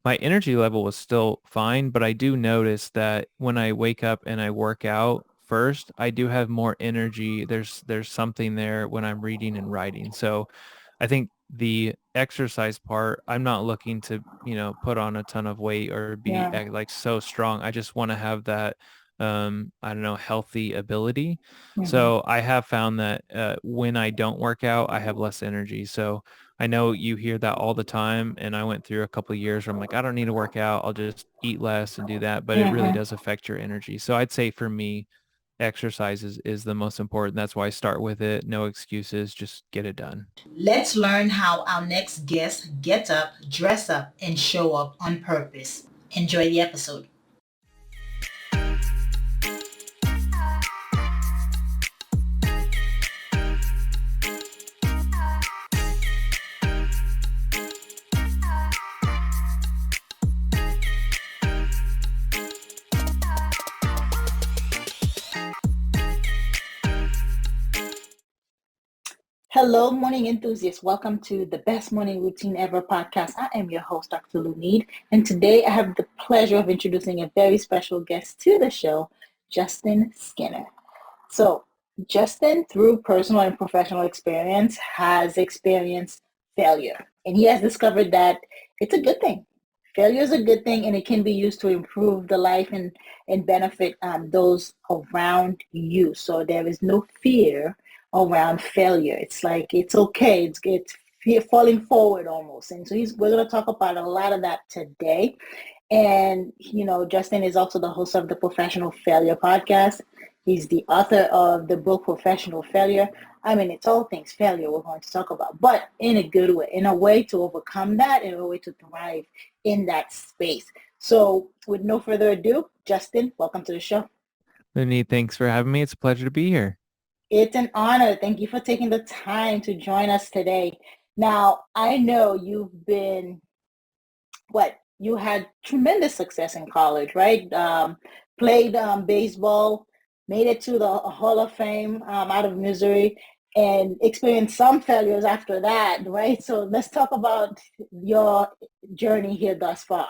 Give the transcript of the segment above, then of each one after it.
my energy level was still fine, but I do notice that when I wake up and I work out first, I do have more energy. There's something there when I'm reading and writing. So I think the exercise part, I'm not looking to, put on a ton of weight or be Yeah. like so strong. I just want to have that I don't know, healthy ability. Hmm. So I have found that when I don't work out, I have less energy. So I know you hear that all the time, and I went through a couple of years where I'm like, I don't need to work out. I'll just eat less and do that, but it really Hmm. does affect your energy. So I'd say for me, exercise is the most important. That's why I start with it. No excuses, just get it done. Let's learn how our next guest gets up, dress up, and show up on purpose. Enjoy the episode. Hello, morning enthusiasts. Welcome to the Best Morning Routine Ever podcast. I am your host, Dr. Lunid, and today I have the pleasure of introducing a very special guest to the show, Justin Skinner. So, Justin, through personal and professional experience, has experienced failure, and he has discovered that it's a good thing. Failure is a good thing, and it can be used to improve the life and benefit those around you. So there is no fear around failure. It's like it's okay. It's falling forward almost. And so we're going to talk about a lot of that today. And, Justin is also the host of the Professional Failure podcast. He's the author of the book Professional Failure. I mean, it's all things failure we're going to talk about, but in a good way, in a way to overcome that, in a way to thrive in that space. So, with no further ado, Justin, welcome to the show. Lenny, thanks for having me. It's a pleasure to be here. It's an honor. Thank you for taking the time to join us today. Now, I know you've been you had tremendous success in college, right? Played baseball, made it to the Hall of Fame out of Missouri, and experienced some failures after that, right? So let's talk about your journey here thus far.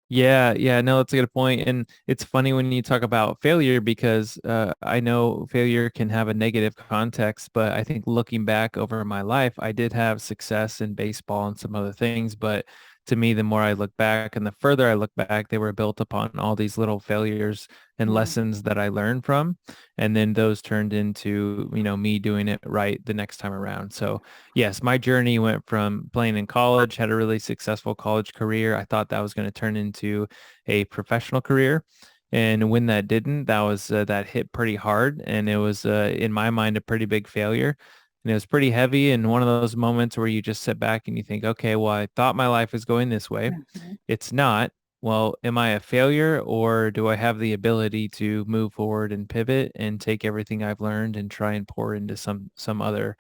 Yeah, no, that's a good point. And it's funny when you talk about failure because I know failure can have a negative context, but I think looking back over my life, I did have success in baseball and some other things. But to me, the more I look back and the further I look back, they were built upon all these little failures and Mm. lessons that I learned from. And then those turned into, me doing it right the next time around. So yes, my journey went from playing in college, had a really successful college career. I thought that was going to turn into a professional career. And when that didn't, that hit pretty hard. And it was, in my mind, a pretty big failure. And it was pretty heavy. And one of those moments where you just sit back and you think, okay, well, I thought my life was going this way. Mhm. It's not. Well, am I a failure or do I have the ability to move forward and pivot and take everything I've learned and try and pour into some other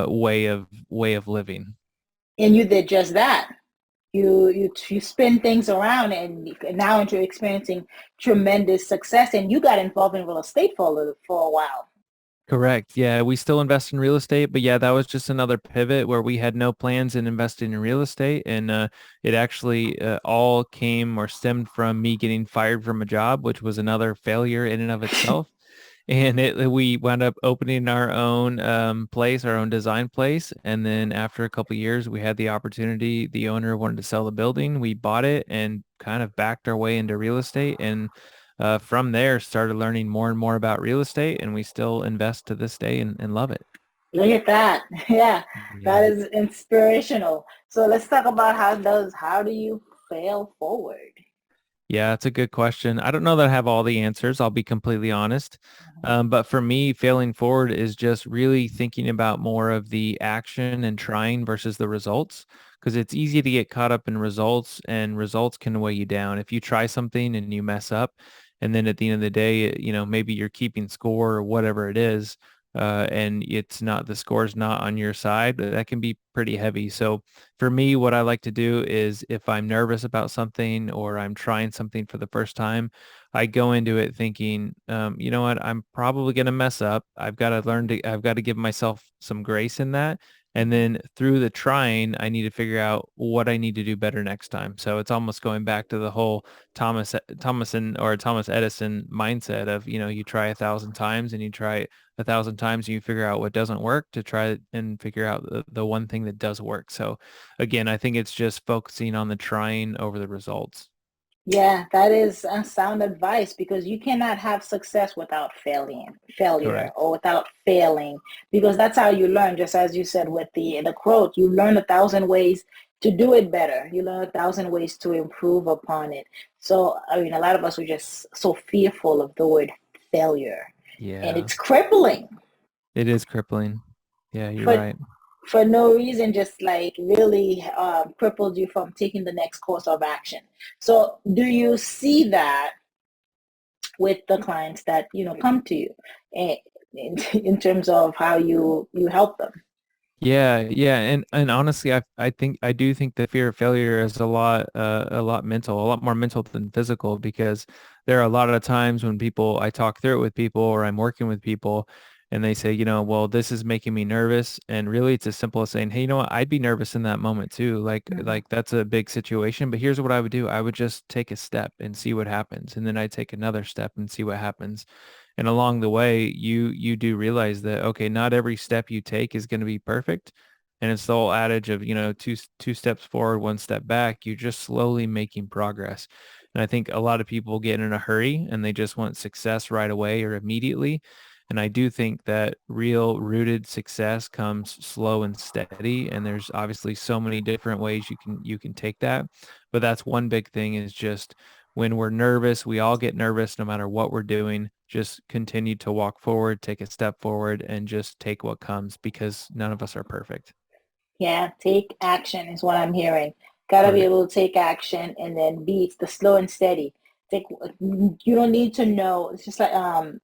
way of living. And you did just that. You spin things around, and now you're experiencing tremendous success. And you got involved in real estate for a while. Correct. Yeah, we still invest in real estate, but yeah, that was just another pivot where we had no plans in investing in real estate, and it actually all came or stemmed from me getting fired from a job, which was another failure in and of itself. And we wound up opening our own place, our own design place, and then after a couple of years, we had the opportunity. The owner wanted to sell the building. We bought it and kind of backed our way into real estate, and from there started learning more and more about real estate, and we still invest to this day and love it. Look at that. Yeah, that Yeah. is inspirational. So let's talk about how do you fail forward? Yeah, it's a good question. I don't know that I have all the answers. I'll be completely honest. But for me, failing forward is just really thinking about more of the action and trying versus the results, because it's easy to get caught up in results and results can weigh you down. If you try something and you mess up, and then at the end of the day, maybe you're keeping score or whatever it is, and the score's not on your side, that can be pretty heavy. So for me, what I like to do is if I'm nervous about something or I'm trying something for the first time, I go into it thinking, you know what, I'm probably going to mess up. I've got to give myself some grace in that. And then through the trying, I need to figure out what I need to do better next time. So it's almost going back to the whole Thomas Edison mindset of, you try 1,000 times and you try 1,000 times and you figure out what doesn't work to try and figure out the one thing that does work. So again, I think it's just focusing on the trying over the results. Yeah, that is a sound advice because you cannot have success without failure Correct. or without failing, because that's how you learn. Just as you said with the quote, you learn 1,000 ways to do it better. You learn 1,000 ways to improve upon it. So, I mean, a lot of us are just so fearful of the word failure, and Yeah, it's crippling it is crippling. Yeah, you're for right. for no reason, just like really crippled you from taking the next course of action. So, do you see that with the clients that come to you in, in terms of how you help them? Yeah, yeah, and honestly, I do think the fear of failure is a lot mental, a lot more mental than physical, because there are a lot of times when I talk through it with people or I'm working with people, and they say, well, this is making me nervous, and really it's as simple as saying, hey, you know what, I'd be nervous in that moment too, Mhm. like that's a big situation, but here's what I would do: I would just take a step and see what happens, and then I'd take another step and see what happens. And along the way, you do realize that, okay, not every step you take is going to be perfect. And it's the whole adage of, two steps forward, one step back. You're just slowly making progress. And I think a lot of people get in a hurry and they just want success right away or immediately. And I do think that real rooted success comes slow and steady. And there's obviously so many different ways you can take that. But that's one big thing, is just when we're nervous, we all get nervous no matter what we're doing. Just continue to walk forward, take a step forward, and just take what comes, because none of us are perfect. Yeah, take action is what I'm hearing. Got to be Correct. able to take action, and then B, it's the slow and steady. Take, you don't need to know. It's just like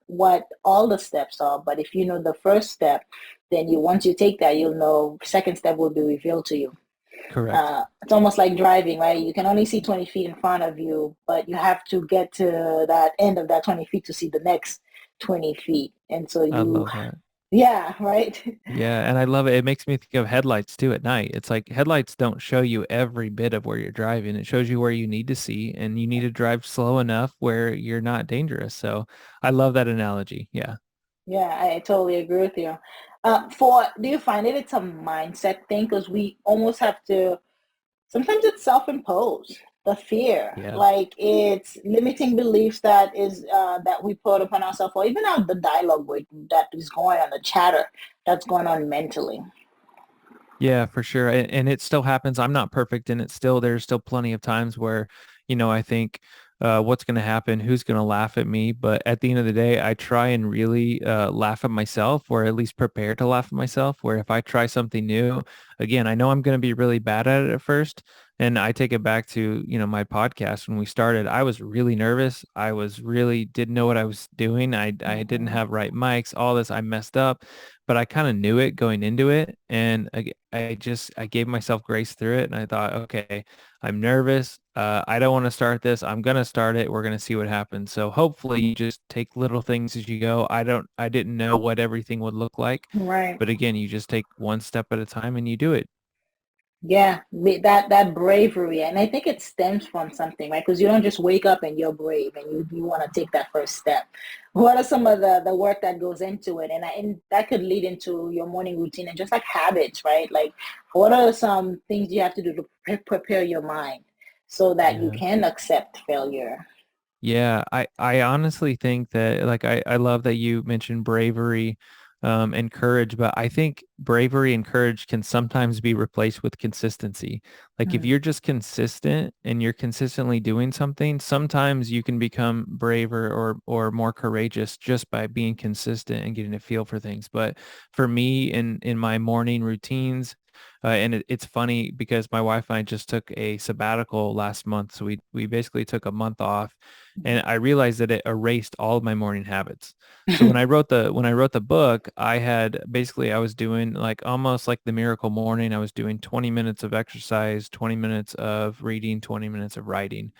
what all the steps are, but if you know the first step, then once you take that, you'll know second step will be revealed to you. Correct. It's almost like driving, right? You can only see 20 feet in front of you, but you have to get to that end of that 20 feet to see the next 20 feet. And so I love that. yeah, right? Yeah, and I love it. It makes me think of headlights too at night. It's like headlights don't show you every bit of where you're driving. It shows you where you need to see, and you need to drive slow enough where you're not dangerous. So I love that analogy. Yeah. Yeah, I totally agree with you. Do you find it's a mindset thing? Because we almost have to, sometimes it's self-imposed, the fear, Yeah. like it's limiting beliefs that we put upon ourselves, or even out the dialogue that is going on, the chatter that's going on mentally. Yeah, for sure. And it still happens. I'm not perfect, and there's still plenty of times where, I think, what's going to happen, who's going to laugh at me. But at the end of the day, I try and really laugh at myself, or at least prepare to laugh at myself, where if I try something new, again, I know I'm going to be really bad at it at first. And I take it back to, my podcast. When we started, I was really nervous. I was really didn't know what I was doing. I didn't Mhm. have right mics, all this. I messed up, but I kind of knew it going into it. And I gave myself grace through it. And I thought, okay, I'm nervous. I don't want to start this. I'm going to start it. We're going to see what happens. So hopefully you just take little things as you go. I didn't know what everything would look like, Right. but again, you just take one step at a time and you do it. Yeah, that bravery, and I think it stems from something, right? Because you don't just wake up and you're brave and you want to take that first step. What are some of the work that goes into it, and that could lead into your morning routine and just like habits, right? Like, what are some things you have to do to prepare your mind so that you Yeah. can accept failure? Yeah, I honestly think that, like, I love that you mentioned bravery and courage, but I think bravery and courage can sometimes be replaced with consistency. Like if Mm. you're just consistent and you're consistently doing something, sometimes you can become braver or more courageous just by being consistent and getting a feel for things. But for me, in my morning routines, and it's funny because my wife and I just took a sabbatical last month. So we basically took a month off, and I realized that it erased all of my morning habits. So when I wrote the book, I was doing like almost like the miracle morning. I was doing 20 minutes of exercise, 20 minutes of reading, 20 minutes of writing.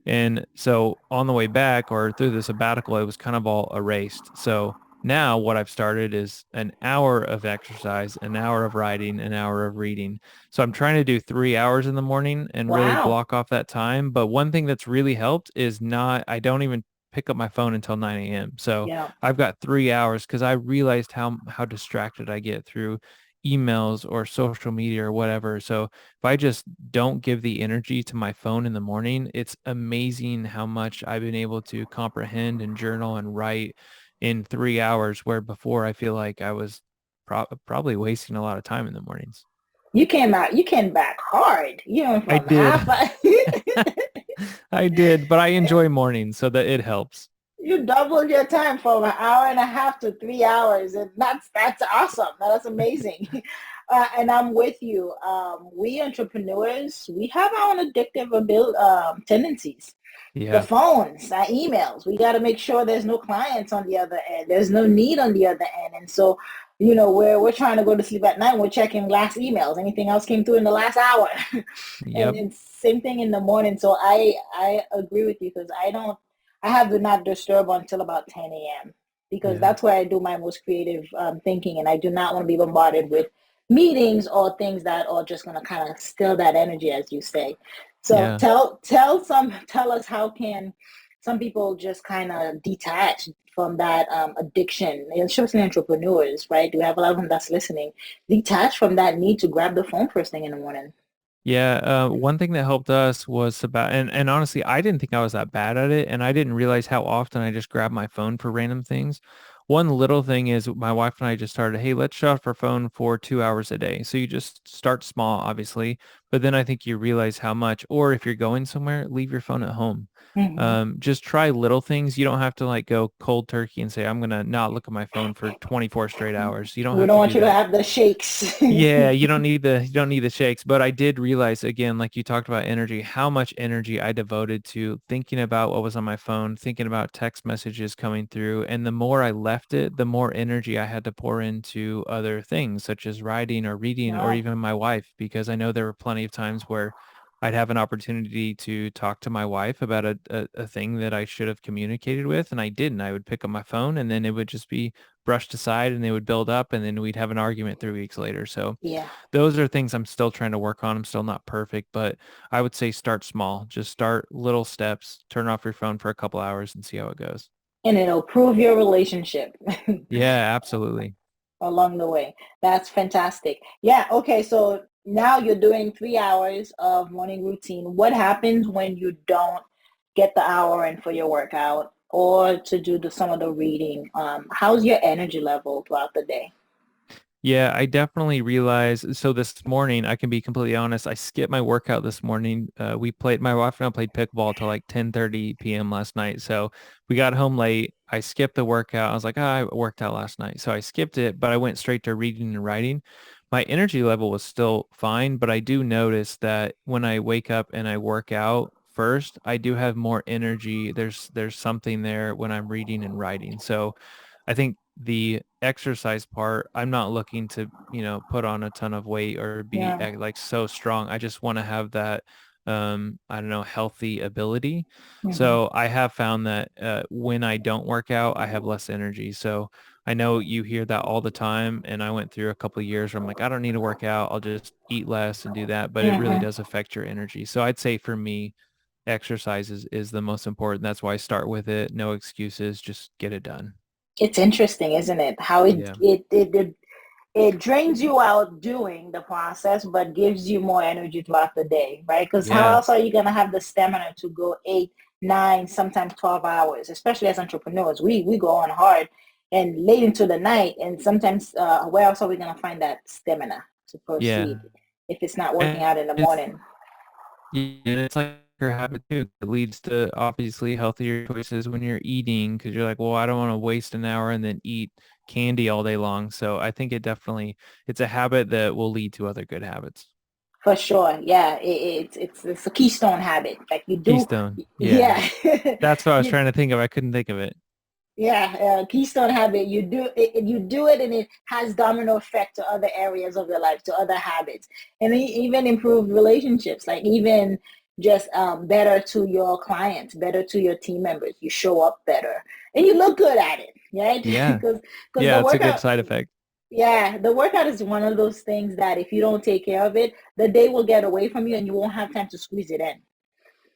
And so on the way back or through the sabbatical, it was kind of all erased. So Now what I've started is an hour of exercise, an hour of writing, an hour of reading. So I'm trying to do 3 hours in the morning and really Wow. block off that time. But one thing that's really helped is I don't even pick up my phone until 9 a.m. So Yeah. I've got 3 hours because I realized how distracted I get through emails or social media or whatever. So if I just don't give the energy to my phone in the morning, it's amazing how much I've been able to comprehend and journal and write in 3 hours, where before I feel like I was probably wasting a lot of time in the mornings. You came back hard. You know, I from did. half. I did, but I enjoy mornings so that it helps. You doubled your time from an hour and a half to 3 hours, and that's awesome. That's amazing. And I'm with you. We entrepreneurs, we have our own addictive tendencies. The Yeah. phones, our emails. We got to make sure there's no clients on the other end. There's no need on the other end, and so we're trying to go to sleep at night. We're checking last emails. Anything else came through in the last hour, Yep. and same thing in the morning. So I agree with you because I have do not disturb until about 10 a.m. because Yeah. that's where I do my most creative thinking, and I do not want to be bombarded with meetings or things that are just going to kind of steal that energy, as you say. So Yeah. tell us how can some people just kind of detach from that addiction, especially entrepreneurs, right? Do we have a lot of them that's listening? Detach from that need to grab the phone first thing in the morning. Yeah, one thing that helped us was about, and honestly, I didn't think I was that bad at it, and I didn't realize how often I just grabbed my phone for random things. One little thing is my wife and I just started, hey, let's shut off our phone for 2 hours a day. So you just start small, obviously, but then I think you realize how much, or if you're going somewhere, leave your phone at home. Mm-hmm. Just try little things. You don't have to like go cold turkey and say, I'm gonna not look at my phone for 24 straight hours. You don't We have don't to want do you to that. have the shakes. Yeah, you don't need the shakes, but I did realize again, like you talked about energy, how much energy I devoted to thinking about what was on my phone, thinking about text messages coming through, and the more I left it, the more energy I had to pour into other things such as writing or reading or Yeah. even my wife, because I know there were plenty of times where I'd have an opportunity to talk to my wife about a thing that I should have communicated with, and I didn't. I would pick up my phone and then it would just be brushed aside and they would build up and then we'd have an argument 3 weeks later. So Yeah. those are things I'm still trying to work on. I'm still not perfect, but I would say start small. Just start little steps, turn off your phone for a couple hours and see how it goes. And it'll prove your relationship Yeah, absolutely. along the way. That's fantastic. Yeah. Okay. So now you're doing 3 hours of morning routine. What happens when you don't get the hour in for your workout or to do some of the reading? How's your energy level throughout the day? Yeah, I definitely realize. So this morning, I can be completely honest. I skipped my workout this morning. My wife and I played pickleball till like 10:30 p.m. last night. So we got home late. I skipped the workout. I was like, I worked out last night. So I skipped it, but I went straight to reading and writing. My energy level was still fine, but I do notice that when I wake up and I work out first, I do have more energy. There's something there when I'm reading and writing. So I think the exercise part, I'm not looking to, put on a ton of weight or be Yeah. like so strong. I just want to have that, I don't know, healthy ability. Hmm. So I have found that when I don't work out, I have less energy. So I know you hear that all the time. And I went through a couple of years where I'm like, I don't need to work out. I'll just eat less and do that. But it really Hmm. does affect your energy. So I'd say for me, exercise is the most important. That's why I start with it. No excuses. Just get it done. It's interesting, isn't it? How it Yeah. it it, it it drains you out doing the process, but gives you more energy throughout the day, right? Because how Yeah. else are you going to have the stamina to go 8, 9, sometimes 12 hours, especially as entrepreneurs? We go on hard and late into the night. And sometimes, where else are we going to find that stamina to proceed Yeah. if it's not working And out in the it's morning? like your habit too. It leads to obviously healthier choices when you're eating because you're like, well, I don't want to waste an hour and then eat candy all day long. So I think it's a habit that will lead to other good habits. For sure. Yeah. It's a keystone habit. Like you do. Keystone. Yeah. Yeah. That's what I was you trying to think of. I couldn't think of it. Yeah, keystone habit. You do it, and it has domino effect to other areas of your life, to other habits, and even improve relationships. Like even just better to your clients, better to your team members. You show up better, and you look good at it. right? Yeah. Because Yeah, the it's a good workout, side effect. yeah, the workout is one of those things that if you don't take care of it, the day will get away from you and you won't have time to squeeze it in.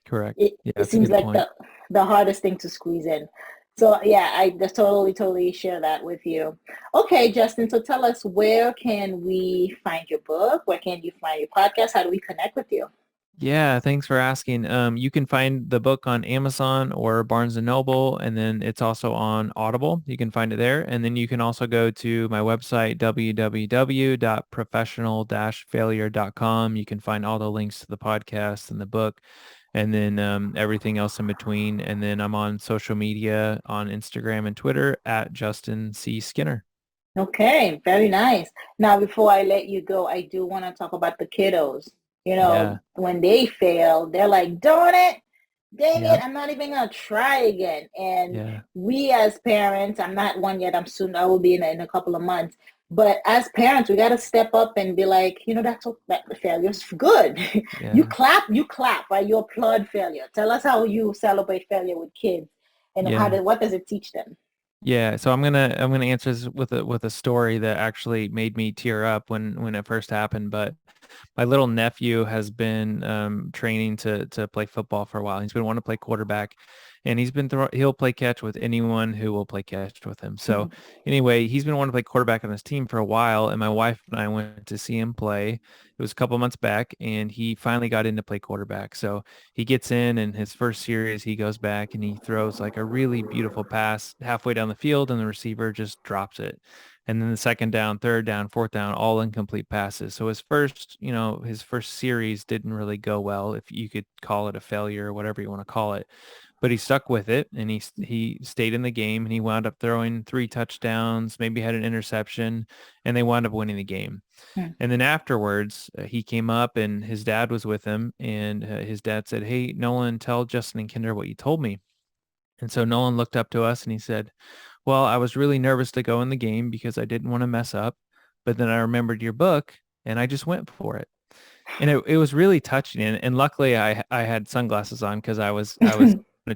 Correct. it, Yeah, it that's a seems good like point. the hardest thing to squeeze in. So yeah, I just totally share that with you. Okay, Justin, so tell us, where can we find your book? Where can you find your podcast? How do we connect with you? Yeah, thanks for asking. You can find the book on Amazon or Barnes and Noble, and then it's also on Audible. You can find it there. And then you can also go to my website, www.professional-failure.com. You can find all the links to the podcast and the book, and then everything else in between. And then I'm on social media on Instagram and Twitter at Justin C. Skinner. Okay, very nice. Now, before I let you go, I do want to talk about the kiddos. You Yeah. know, when they fail, they're like, darn it, dang Yep. it, I'm not even gonna try again. And Yeah. we as parents, I'm not one yet, I will be in a couple of months. But as parents, we gotta step up and be like, that failure's good. Yeah. You clap, right? You applaud failure. Tell us how you celebrate failure with kids and Yeah. what does it teach them? Yeah, so I'm gonna answer this with a story that actually made me tear up when it first happened. But my little nephew has been training to play football for a while. He's been wanting to play quarterback, and he'll play catch with anyone who will play catch with him. So anyway, he's been wanting to play quarterback on his team for a while, and my wife and I went to see him play. It was a couple months back, and he finally got into play quarterback. So he gets in, and his first series, he goes back and he throws like a really beautiful pass halfway down the field, and the receiver just drops it. And then the second down, third down, fourth down, all incomplete passes. So his first series didn't really go well, if you could call it a failure or whatever you want to call it. But he stuck with it, and he stayed in the game, and he wound up throwing 3 touchdowns, maybe had an interception, and they wound up winning the game. Hmm. And then afterwards, he came up, and his dad was with him, and his dad said, "Hey, Nolan, tell Justin and Kinder what you told me." And so Nolan looked up to us and he said, "Well, I was really nervous to go in the game because I didn't want to mess up, but then I remembered your book and I just went for it." And it was really touching. And luckily I had sunglasses on because I was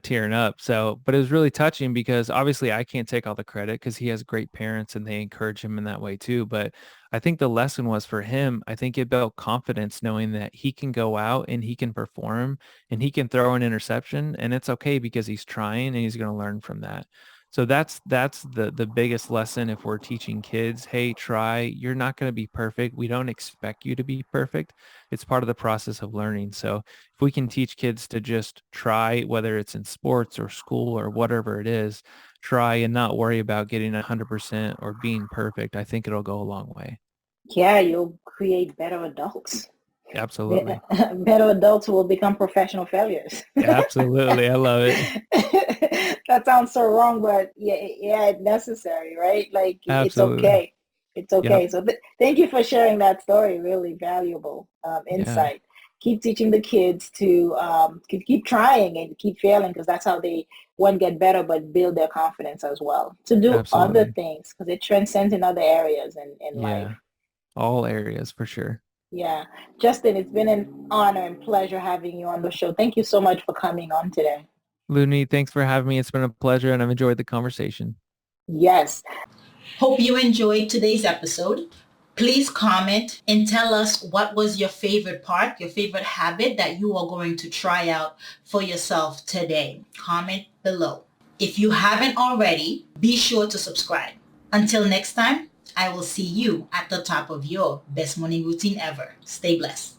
tearing up. So, but it was really touching because obviously I can't take all the credit because he has great parents and they encourage him in that way too. But I think the lesson was for him, I think it built confidence knowing that he can go out and he can perform and he can throw an interception and it's okay because he's trying and he's going to learn from that. So that's the biggest lesson if we're teaching kids, hey, try. You're not going to be perfect. We don't expect you to be perfect. It's part of the process of learning. So if we can teach kids to just try, whether it's in sports or school or whatever it is, try and not worry about getting 100% or being perfect, I think it'll go a long way. Yeah, you'll create better adults. Absolutely. Better adults will become professional failures. Absolutely. I love it. That sounds so wrong, but yeah, it's necessary, right? Like it's Absolutely. okay. It's okay. Yep. So thank you for sharing that story. Really valuable Yeah. insight. Keep teaching the kids to keep trying and keep failing because that's how they one get better, but build their confidence as well to do other Absolutely. things because it transcends in other areas in life. Yeah. All areas for sure. Yeah. Justin, it's been an honor and pleasure having you on the show. Thank you so much for coming on today. Looney, thanks for having me. It's been a pleasure and I've enjoyed the conversation. Yes. Hope you enjoyed today's episode. Please comment and tell us what was your favorite part, your favorite habit that you are going to try out for yourself today. Comment below. If you haven't already, be sure to subscribe. Until next time, I will see you at the top of your best morning routine ever. Stay blessed.